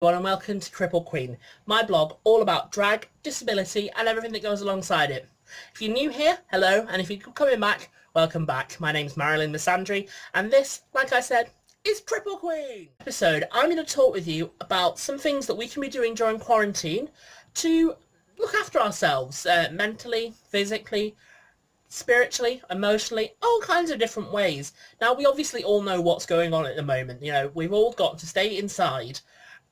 Hello and welcome to Kripple Kween, my blog all about drag, disability and everything that goes alongside it. If you're new here, hello, and if you're coming back, welcome back. My name's Marilyn Misandry and this, like I said, is Kripple Kween. Episode, I'm going to talk with you about some things that we can be doing during quarantine to look after ourselves mentally, physically, spiritually, emotionally, all kinds of different ways. Now, we obviously all know what's going on at the moment. You know, we've all got to stay inside.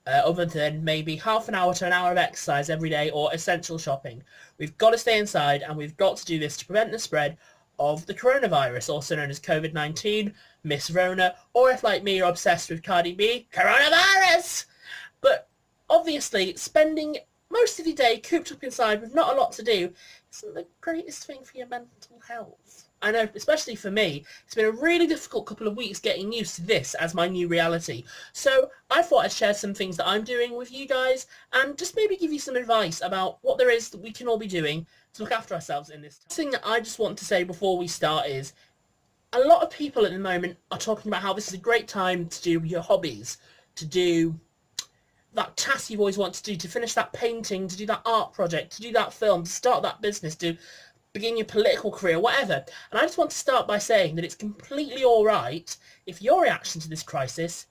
Other than maybe half an hour to an hour of exercise every day or essential shopping. We've got to stay inside and we've got to do this to prevent the spread of the coronavirus, also known as COVID-19, Miss Rona, or if like me you're obsessed with Cardi B, coronavirus! But obviously spending most of your day cooped up inside with not a lot to do isn't the greatest thing for your mental health. I know, especially for me, it's been a really difficult couple of weeks getting used to this as my new reality. So I thought I'd share some things that I'm doing with you guys and just maybe give you some advice about what there is that we can all be doing to look after ourselves in this time. The thing that I just want to say before we start is a lot of people at the moment are talking about how this is a great time to do your hobbies, to do that task you've always wanted to do, to finish that painting, to do that art project, to do that film, to start that business, to begin your political career, whatever. And I just want to start by saying that it's completely all right if your reaction to this crisis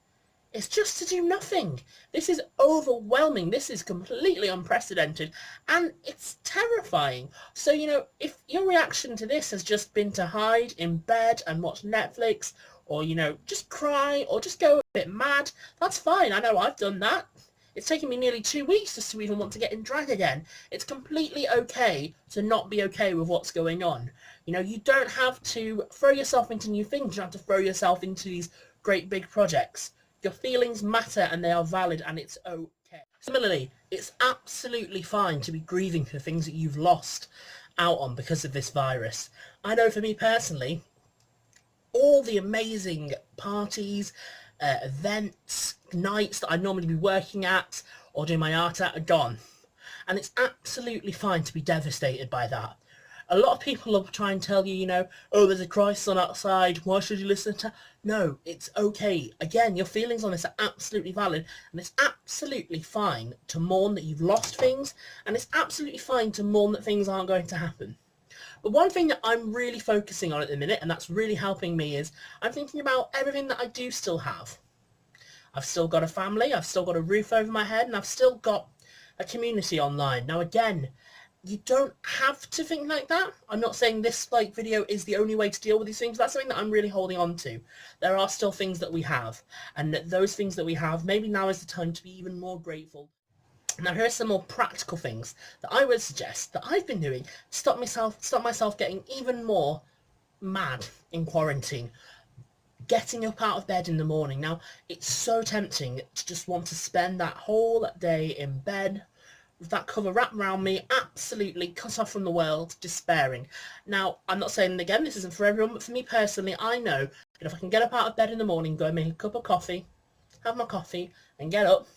is just to do nothing. This is overwhelming. This is completely unprecedented and it's terrifying. So, you know, if your reaction to this has just been to hide in bed and watch Netflix or, you know, just cry or just go a bit mad, that's fine. I know I've done that. It's taken me nearly 2 weeks just to even want to get in drag again. It's completely okay to not be okay with what's going on. You know, you don't have to throw yourself into new things. You don't have to throw yourself into these great big projects. Your feelings matter and they are valid and it's okay. Similarly, it's absolutely fine to be grieving for things that you've lost out on because of this virus. I know for me personally, all the amazing parties, events, nights that I'd normally be working at or doing my art at are gone. And it's absolutely fine to be devastated by that. A lot of people will try and tell you, you know, oh, there's a crisis on outside, why should you listen to... No, it's okay. Again, your feelings on this are absolutely valid, and it's absolutely fine to mourn that you've lost things, and it's absolutely fine to mourn that things aren't going to happen. But one thing that I'm really focusing on at the minute, and that's really helping me, is I'm thinking about everything that I do still have. I've still got a family, I've still got a roof over my head, and I've still got a community online. Now again, you don't have to think like that. I'm not saying this video is the only way to deal with these things, but that's something that I'm really holding on to. There are still things that we have, and those things that we have, maybe now is the time to be even more grateful. Now here are some more practical things that I would suggest that I've been doing to stop myself getting even more mad in quarantine. Getting up out of bed in the morning. Now, it's so tempting to just want to spend that whole day in bed with that cover wrapped around me, absolutely cut off from the world, despairing. Now, I'm not saying, again, this isn't for everyone, but for me personally, I know that if I can get up out of bed in the morning, go and make a cup of coffee, have my coffee, and get up,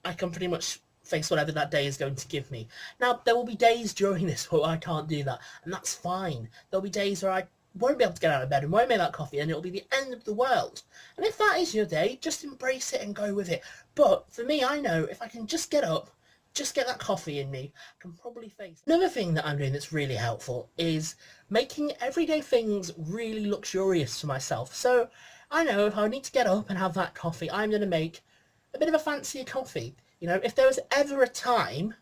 I can pretty much face whatever that day is going to give me. Now, there will be days during this where I can't do that, and that's fine. There'll be days where I won't be able to get out of bed and won't make that coffee, and it'll be the end of the world. And if that is your day, just embrace it and go with it. But for me, I know if I can just get up, just get that coffee in me, I can probably face it. Another thing that I'm doing that's really helpful is making everyday things really luxurious for myself. So I know if I need to get up and have that coffee, I'm going to make a bit of a fancier coffee. You know, if there was ever a time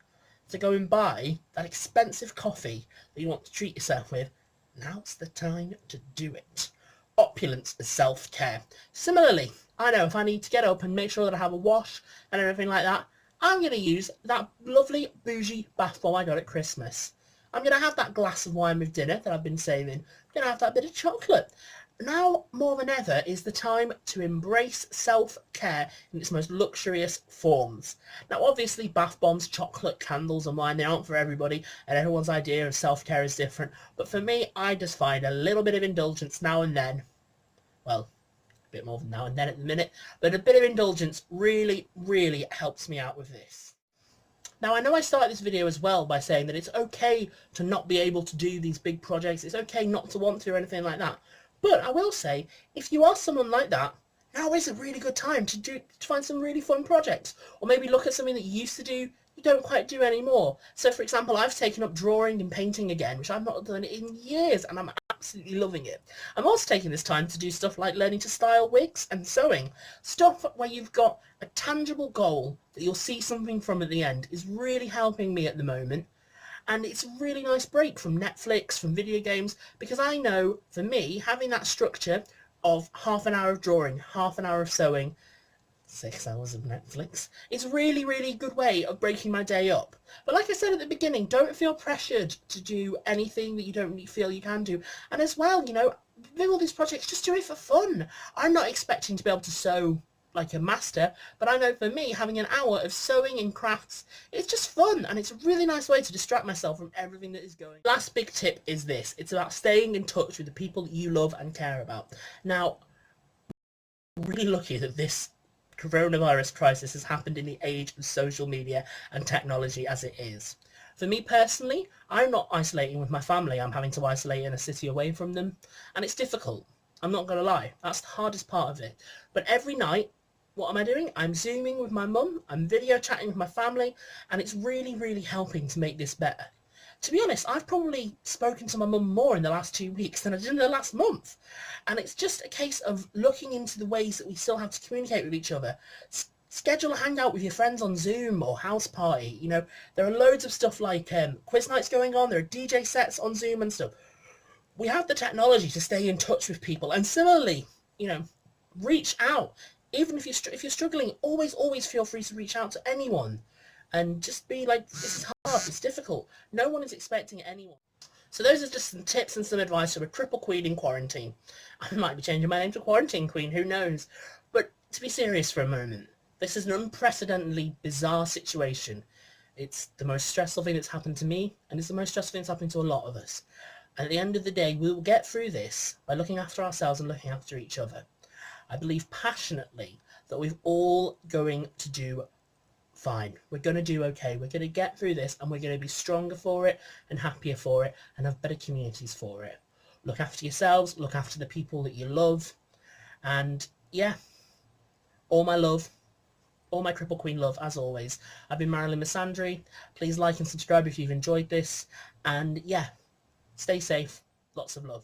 to go and buy that expensive coffee that you want to treat yourself with, now's the time to do it. Opulence is self-care. Similarly, I know if I need to get up and make sure that I have a wash and everything like that, I'm going to use that lovely bougie bath bomb I got at Christmas. I'm going to have that glass of wine with dinner that I've been saving. I'm going to have that bit of chocolate. Now, more than ever, is the time to embrace self-care in its most luxurious forms. Now, obviously, bath bombs, chocolate, candles and wine, they aren't for everybody, and everyone's idea of self-care is different. But for me, I just find a little bit of indulgence now and then. Well, a bit more than now and then at the minute, but a bit of indulgence really, really helps me out with this. Now, I know I started this video as well by saying that it's okay to not be able to do these big projects. It's okay not to want to or anything like that. But I will say, if you are someone like that, now is a really good time to find some really fun projects, or maybe look at something that you used to do you don't quite do anymore. So for example, I've taken up drawing and painting again, which I've not done in years, and I'm absolutely loving it. I'm also taking this time to do stuff like learning to style wigs and sewing. Stuff where you've got a tangible goal that you'll see something from at the end is really helping me at the moment. And it's a really nice break from Netflix, from video games, because I know, for me, having that structure of half an hour of drawing, half an hour of sewing, 6 hours of Netflix, it's a really, really good way of breaking my day up. But like I said at the beginning, don't feel pressured to do anything that you don't feel you can do. And as well, you know, with all these projects, just do it for fun. I'm not expecting to be able to sew like a master, but I know for me, having an hour of sewing and crafts, it's just fun, and it's a really nice way to distract myself from everything that is going. Last big tip is this. It's about staying in touch with the people that you love and care about. Now, I'm really lucky that this coronavirus crisis has happened in the age of social media and technology as it is. For me personally, I'm not isolating with my family. I'm having to isolate in a city away from them, and it's difficult. I'm not going to lie. That's the hardest part of it. But every night, what am I doing? I'm Zooming with my mum, I'm video chatting with my family, and it's really, really helping to make this better. To be honest, I've probably spoken to my mum more in the last 2 weeks than I did in the last month. And it's just a case of looking into the ways that we still have to communicate with each other. Schedule a hangout with your friends on Zoom or house party. You know, there are loads of stuff like quiz nights going on, there are DJ sets on Zoom and stuff. We have the technology to stay in touch with people, and similarly, you know, reach out. Even if you're struggling, always feel free to reach out to anyone, and just be like, this is hard, it's difficult. No one is expecting anyone. So those are just some tips and some advice from a Kripple Kween in quarantine. I might be changing my name to Quarantine Queen, who knows? But to be serious for a moment, this is an unprecedentedly bizarre situation. It's the most stressful thing that's happened to me, and it's the most stressful thing that's happened to a lot of us. And at the end of the day, we will get through this by looking after ourselves and looking after each other. I believe passionately that we're all going to do fine. We're going to do okay. We're going to get through this, and we're going to be stronger for it and happier for it and have better communities for it. Look after yourselves, look after the people that you love, and yeah, all my love, all my Kripple Kween love, as always. I've been Marilyn Misandry. Please like and subscribe if you've enjoyed this, and yeah, stay safe. Lots of love.